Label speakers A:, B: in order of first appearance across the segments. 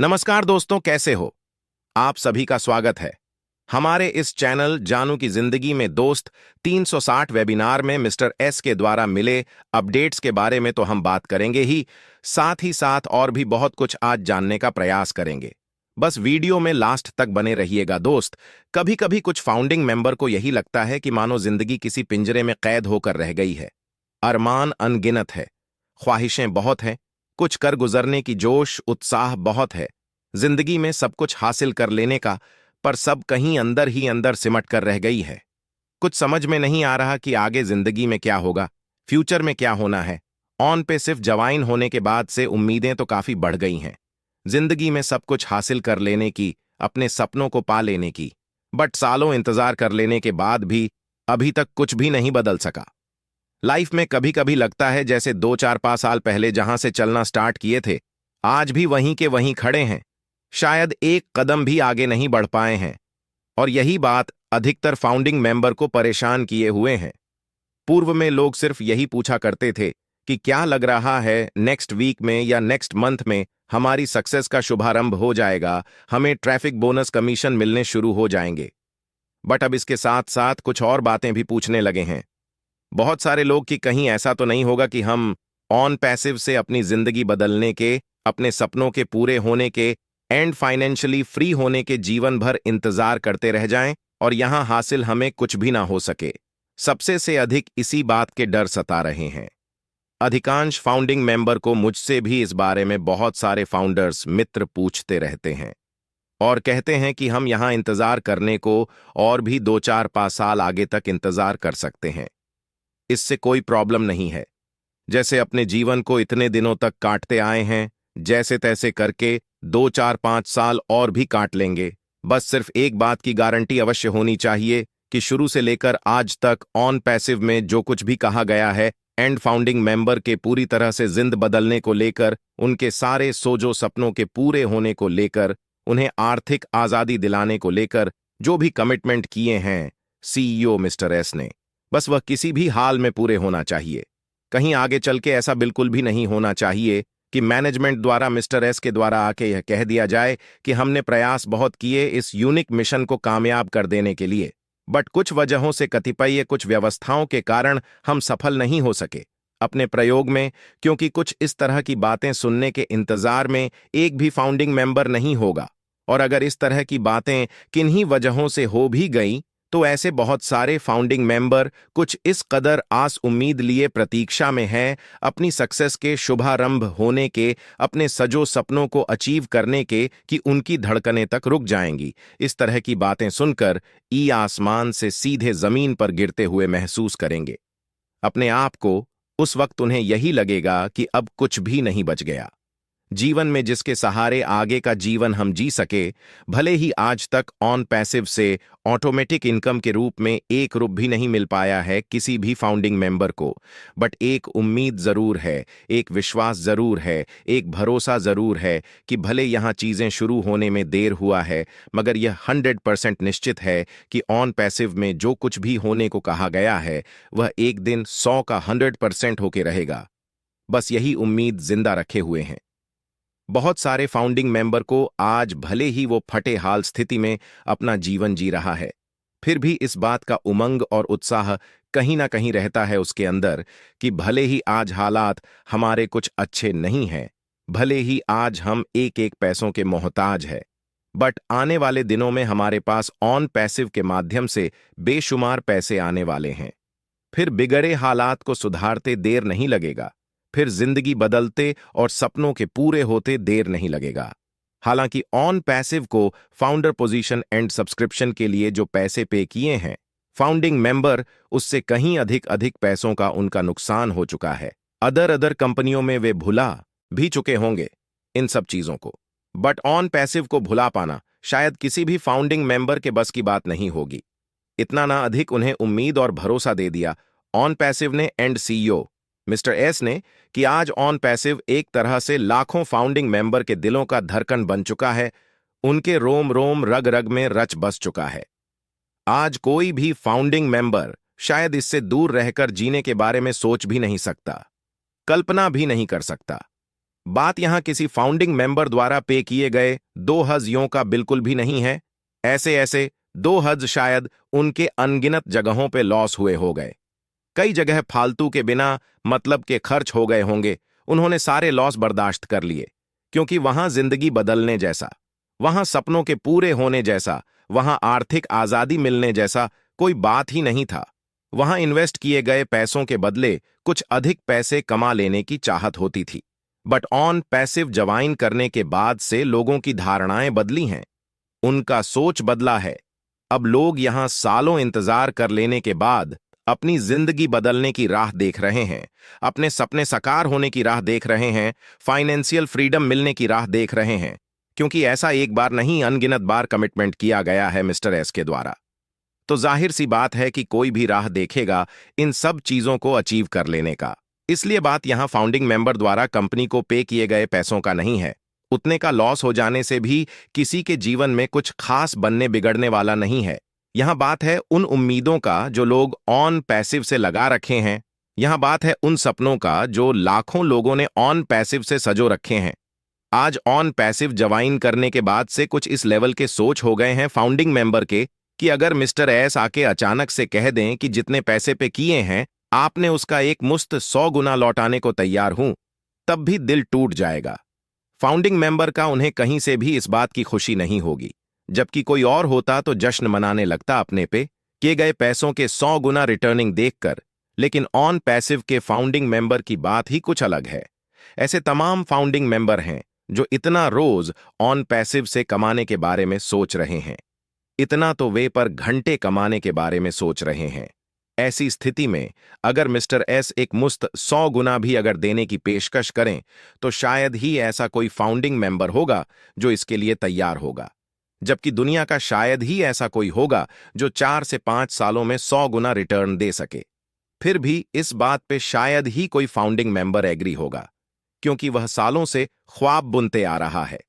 A: नमस्कार दोस्तों, कैसे हो? आप सभी का स्वागत है हमारे इस चैनल जानू की जिंदगी में दोस्त 360 वेबिनार में मिस्टर एस के द्वारा मिले अपडेट्स के बारे में तो हम बात करेंगे ही साथ और भी बहुत कुछ आज जानने का प्रयास करेंगे। बस वीडियो में लास्ट तक बने रहिएगा दोस्त। कभी कभी कुछ फाउंडिंग मेंबर को यही लगता है कि मानो जिंदगी किसी पिंजरे में कैद होकर रह गई है। अरमान अनगिनत है, ख्वाहिशें बहुत हैं, कुछ कर गुजरने की जोश उत्साह बहुत है, जिंदगी में सब कुछ हासिल कर लेने का, पर सब कहीं अंदर ही अंदर सिमट कर रह गई है। कुछ समझ में नहीं आ रहा कि आगे जिंदगी में क्या होगा, फ्यूचर में क्या होना है। ऑन पे सिर्फ जवाइन होने के बाद से उम्मीदें तो काफी बढ़ गई हैं, जिंदगी में सब कुछ हासिल कर लेने की, अपने सपनों को पा लेने की। बट सालों इंतजार कर लेने के बाद भी अभी तक कुछ भी नहीं बदल सका। लाइफ में कभी कभी लगता है जैसे 2-4-5 साल पहले जहां से चलना स्टार्ट किए थे, आज भी वहीं के वहीं खड़े हैं, शायद एक कदम भी आगे नहीं बढ़ पाए हैं। और यही बात अधिकतर फाउंडिंग मेंबर को परेशान किए हुए हैं। पूर्व में लोग सिर्फ यही पूछा करते थे कि क्या लग रहा है नेक्स्ट वीक में या नेक्स्ट मंथ में हमारी सक्सेस का शुभारंभ हो जाएगा, हमें ट्रैफिक बोनस कमीशन मिलने शुरू हो जाएंगे। बट अब इसके साथ साथ कुछ और बातें भी पूछने लगे हैं बहुत सारे लोग कि कहीं ऐसा तो नहीं होगा कि हम ऑन पैसिव से अपनी जिंदगी बदलने के, अपने सपनों के पूरे होने के एंड फाइनेंशियली फ्री होने के जीवन भर इंतजार करते रह जाएं और यहां हासिल हमें कुछ भी ना हो सके। सबसे से अधिक इसी बात के डर सता रहे हैं। अधिकांश फाउंडिंग मेंबर को, मुझसे भी इस बारे में बहुत सारे फाउंडर्स मित्र पूछते रहते हैं और कहते हैं कि हम यहां इंतजार करने को और भी 2-4-5 साल आगे तक इंतजार कर सकते हैं, इससे कोई प्रॉब्लम नहीं है। जैसे अपने जीवन को इतने दिनों तक काटते आए हैं, जैसे तैसे करके 2-4-5 साल और भी काट लेंगे। बस सिर्फ एक बात की गारंटी अवश्य होनी चाहिए कि शुरू से लेकर आज तक ऑन पैसिव में जो कुछ भी कहा गया है, एंड फाउंडिंग मेंबर के पूरी तरह से जिंद बदलने को लेकर, उनके सारे सोजो सपनों के पूरे होने को लेकर, उन्हें आर्थिक आजादी दिलाने को लेकर जो भी कमिटमेंट किए हैं सीईओ मिस्टर एस ने, बस वह किसी भी हाल में पूरे होना चाहिए। कहीं आगे चल के ऐसा बिल्कुल भी नहीं होना चाहिए कि मैनेजमेंट द्वारा मिस्टर एस के द्वारा आके यह कह दिया जाए कि हमने प्रयास बहुत किए इस यूनिक मिशन को कामयाब कर देने के लिए, बट कुछ वजहों से, कतिपय कुछ व्यवस्थाओं के कारण हम सफल नहीं हो सके अपने प्रयोग में, क्योंकि कुछ इस तरह की बातें सुनने के इंतजार में एक भी फाउंडिंग मेंबर नहीं होगा। और अगर इस तरह की बातें किन्हीं वजहों से हो भी गई तो ऐसे बहुत सारे फाउंडिंग मेंबर कुछ इस कदर आस उम्मीद लिए प्रतीक्षा में हैं अपनी सक्सेस के शुभारंभ होने के, अपने सजो सपनों को अचीव करने के, कि उनकी धड़कनें तक रुक जाएंगी। इस तरह की बातें सुनकर ई आसमान से सीधे जमीन पर गिरते हुए महसूस करेंगे अपने आप को। उस वक्त उन्हें यही लगेगा कि अब कुछ भी नहीं बच गया जीवन में जिसके सहारे आगे का जीवन हम जी सके। भले ही आज तक ऑन पैसिव से ऑटोमेटिक इनकम के रूप में एक रुपया भी नहीं मिल पाया है किसी भी फाउंडिंग मेंबर को, बट एक उम्मीद जरूर है, एक विश्वास जरूर है, एक भरोसा जरूर है कि भले यहाँ चीजें शुरू होने में देर हुआ है, मगर यह 100% निश्चित है कि ऑन पैसिव में जो कुछ भी होने को कहा गया है वह एक दिन 100 का 100% होके रहेगा। बस यही उम्मीद जिंदा रखे हुए हैं। बहुत सारे फाउंडिंग मेंबर को आज भले ही वो फटे हाल स्थिति में अपना जीवन जी रहा है, फिर भी इस बात का उमंग और उत्साह कहीं ना कहीं रहता है उसके अंदर कि भले ही आज हालात हमारे कुछ अच्छे नहीं हैं, भले ही आज हम एक एक पैसों के मोहताज है, बट आने वाले दिनों में हमारे पास ऑन पैसिव के माध्यम से बेशुमार पैसे आने वाले हैं। फिर बिगड़े हालात को सुधारते देर नहीं लगेगा, फिर जिंदगी बदलते और सपनों के पूरे होते देर नहीं लगेगा। हालांकि ऑन पैसिव को फाउंडर पोजीशन एंड सब्सक्रिप्शन के लिए जो पैसे पे किए हैं फाउंडिंग मेंबर, उससे कहीं अधिक अधिक पैसों का उनका नुकसान हो चुका है। अदर कंपनियों में वे भुला भी चुके होंगे इन सब चीजों को, बट ऑन पैसिव को भुला पाना शायद किसी भी फाउंडिंग मेंबर के बस की बात नहीं होगी। इतना ना अधिक उन्हें उम्मीद और भरोसा दे दिया ऑन पैसिव ने एंड सीईओ मिस्टर एस ने कि आज ऑन पैसिव एक तरह से लाखों फाउंडिंग मेंबर के दिलों का धड़कन बन चुका है, उनके रोम रोम रग रग में रच बस चुका है। आज कोई भी फाउंडिंग मेंबर शायद इससे दूर रहकर जीने के बारे में सोच भी नहीं सकता, कल्पना भी नहीं कर सकता। बात यहां किसी फाउंडिंग मेंबर द्वारा पे किए गए 2,000 का बिल्कुल भी नहीं है। ऐसे ऐसे 2,000 शायद उनके अनगिनत जगहों पे लॉस हुए हो गए। कई जगह फालतू के बिना मतलब के खर्च हो गए होंगे। उन्होंने सारे लॉस बर्दाश्त कर लिए, क्योंकि वहां जिंदगी बदलने जैसा, वहां सपनों के पूरे होने जैसा, वहां आर्थिक आजादी मिलने जैसा कोई बात ही नहीं था। वहां इन्वेस्ट किए गए पैसों के बदले कुछ अधिक पैसे कमा लेने की चाहत होती थी। बट ऑन पैसिव जवाइन करने के बाद से लोगों की धारणाएं बदली हैं, उनका सोच बदला है। अब लोग यहां सालों इंतजार कर लेने के बाद अपनी जिंदगी बदलने की राह देख रहे हैं, अपने सपने साकार होने की राह देख रहे हैं, फाइनेंशियल फ्रीडम मिलने की राह देख रहे हैं। क्योंकि ऐसा एक बार नहीं, अनगिनत बार कमिटमेंट किया गया है मिस्टर एस के द्वारा। तो जाहिर सी बात है कि कोई भी राह देखेगा इन सब चीजों को अचीव कर लेने का। इसलिए बात यहां फाउंडिंग मेंबर द्वारा कंपनी को पे किए गए पैसों का नहीं है। उतने का लॉस हो जाने से भी किसी के जीवन में कुछ खास बनने बिगड़ने वाला नहीं है। यहां बात है उन उम्मीदों का जो लोग ऑन पैसिव से लगा रखे हैं। यहां बात है उन सपनों का जो लाखों लोगों ने ऑन पैसिव से सजो रखे हैं। आज ऑन पैसिव जवाइन करने के बाद से कुछ इस लेवल के सोच हो गए हैं फाउंडिंग मेंबर के कि अगर मिस्टर एस आके अचानक से कह दें कि जितने पैसे पे किए हैं आपने उसका एक मुश्त 100 गुना लौटाने को तैयार हूं, तब भी दिल टूट जाएगा। फाउंडिंग मेंबर का उन्हें कहीं से भी इस बात की खुशी नहीं होगी। जबकि कोई और होता तो जश्न मनाने लगता अपने पे किए गए पैसों के 100 गुना रिटर्निंग देखकर। लेकिन ऑन पैसिव के फाउंडिंग मेंबर की बात ही कुछ अलग है। ऐसे तमाम फाउंडिंग मेंबर हैं जो इतना रोज ऑन पैसिव से कमाने के बारे में सोच रहे हैं। इतना तो वे पर घंटे कमाने के बारे में सोच रहे हैं। ऐसी स्थिति में अगर मिस्टर एस एक मुश्त 100 गुना भी अगर देने की पेशकश करें तो शायद ही ऐसा कोई फाउंडिंग मेंबर होगा जो इसके लिए तैयार होगा। जबकि दुनिया का शायद ही ऐसा कोई होगा जो 4 से 5 सालों में 100 गुना रिटर्न दे सके। फिर भी इस बात पे शायद ही कोई फाउंडिंग मेंबर एग्री होगा, क्योंकि वह सालों से ख्वाब बुनते आ रहा है।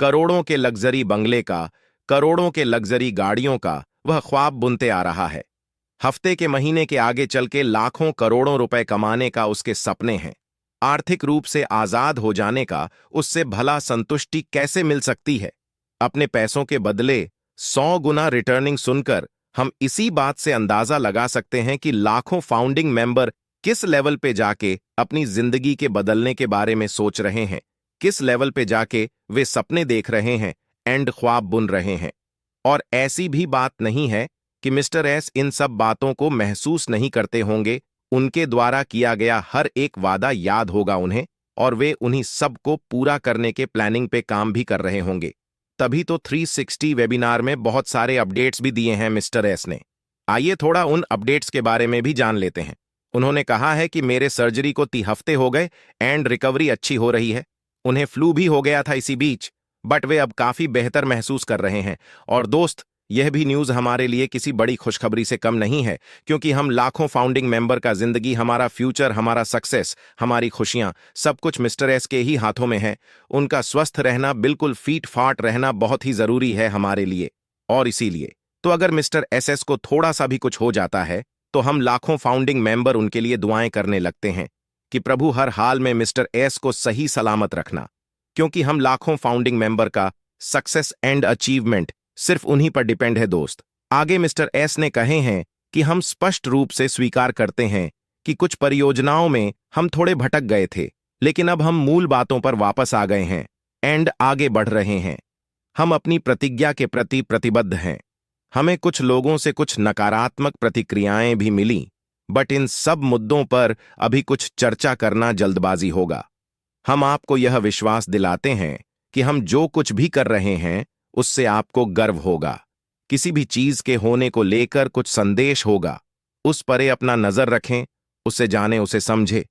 A: करोड़ों के लग्जरी बंगले का, करोड़ों के लग्जरी गाड़ियों का वह ख्वाब बुनते आ रहा है। हफ्ते के महीने के आगे चल के लाखों करोड़ों रुपए कमाने का उसके सपने हैं। आर्थिक रूप से आजाद हो जाने का उससे भला संतुष्टि कैसे मिल सकती है? अपने पैसों के बदले 100 गुना रिटर्निंग सुनकर हम इसी बात से अंदाजा लगा सकते हैं कि लाखों फाउंडिंग मेंबर किस लेवल पे जाके अपनी जिंदगी के बदलने के बारे में सोच रहे हैं, किस लेवल पे जाके वे सपने देख रहे हैं, एंड ख्वाब बुन रहे हैं। और ऐसी भी बात नहीं है कि मिस्टर एस इन सब बातों को महसूस नहीं करते होंगे। उनके द्वारा किया गया हर एक वादा याद होगा उन्हें, और वे उन्हीं सब को पूरा करने के प्लानिंग पे काम भी कर रहे होंगे। तभी तो 360 वेबिनार में बहुत सारे अपडेट्स भी दिए हैं मिस्टर एस ने। आइए थोड़ा उन अपडेट्स के बारे में भी जान लेते हैं। उन्होंने कहा है कि मेरे सर्जरी को 3 हफ्ते हो गए एंड रिकवरी अच्छी हो रही है। उन्हें फ्लू भी हो गया था इसी बीच, बट वे अब काफी बेहतर महसूस कर रहे हैं। और दोस्त, यह भी न्यूज हमारे लिए किसी बड़ी खुशखबरी से कम नहीं है, क्योंकि हम लाखों फाउंडिंग मेंबर का जिंदगी, हमारा फ्यूचर, हमारा सक्सेस, हमारी खुशियां, सब कुछ मिस्टर एस के ही हाथों में है। उनका स्वस्थ रहना, बिल्कुल फीट फाट रहना बहुत ही जरूरी है हमारे लिए। और इसीलिए तो अगर मिस्टर एस को थोड़ा सा भी कुछ हो जाता है तो हम लाखों फाउंडिंग मेंबर उनके लिए दुआएं करने लगते हैं कि प्रभु हर हाल में मिस्टर एस को सही सलामत रखना। क्योंकि हम लाखों फाउंडिंग मेंबर का सक्सेस एंड अचीवमेंट सिर्फ उन्हीं पर डिपेंड है दोस्त। आगे मिस्टर एस ने कहे हैं कि हम स्पष्ट रूप से स्वीकार करते हैं कि कुछ परियोजनाओं में हम थोड़े भटक गए थे, लेकिन अब हम मूल बातों पर वापस आ गए हैं एंड आगे बढ़ रहे हैं। हम अपनी प्रतिज्ञा के प्रति प्रतिबद्ध हैं। हमें कुछ लोगों से कुछ नकारात्मक प्रतिक्रियाएं भी मिली, बट इन सब मुद्दों पर अभी कुछ चर्चा करना जल्दबाजी होगा। हम आपको यह विश्वास दिलाते हैं कि हम जो कुछ भी कर रहे हैं उससे आपको गर्व होगा। किसी भी चीज के होने को लेकर कुछ संदेश होगा, उस पर अपना नजर रखें, उसे जाने, उसे समझे।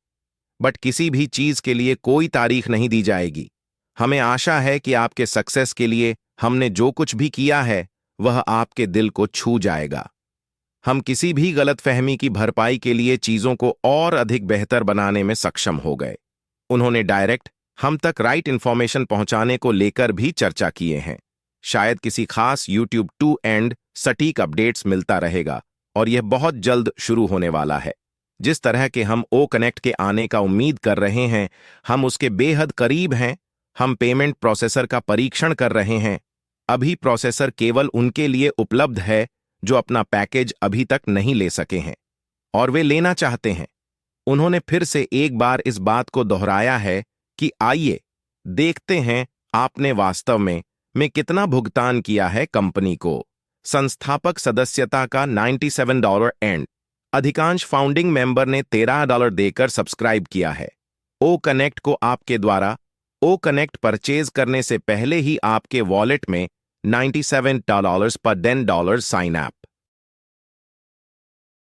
A: बट किसी भी चीज के लिए कोई तारीख नहीं दी जाएगी। हमें आशा है कि आपके सक्सेस के लिए हमने जो कुछ भी किया है वह आपके दिल को छू जाएगा। हम किसी भी गलतफहमी की भरपाई के लिए चीजों को और अधिक बेहतर बनाने में सक्षम हो गए। उन्होंने डायरेक्ट हम तक राइट इंफॉर्मेशन पहुंचाने को लेकर भी चर्चा किए हैं। शायद किसी खास YouTube 2 एंड सटीक अपडेट्स मिलता रहेगा, और यह बहुत जल्द शुरू होने वाला है। जिस तरह के हम ओ कनेक्ट के आने का उम्मीद कर रहे हैं, हम उसके बेहद करीब हैं। हम पेमेंट प्रोसेसर का परीक्षण कर रहे हैं। अभी प्रोसेसर केवल उनके लिए उपलब्ध है जो अपना पैकेज अभी तक नहीं ले सके हैं और वे लेना चाहते हैं। उन्होंने फिर से एक बार इस बात को दोहराया है कि आइए देखते हैं आपने वास्तव में कितना भुगतान किया है कंपनी को। संस्थापक सदस्यता का $97 एंड अधिकांश फाउंडिंग मेंबर ने $13 देकर सब्सक्राइब किया है। ओ कनेक्ट को आपके द्वारा ओ कनेक्ट परचेज करने से पहले ही आपके वॉलेट में $97 पर $10 साइन अप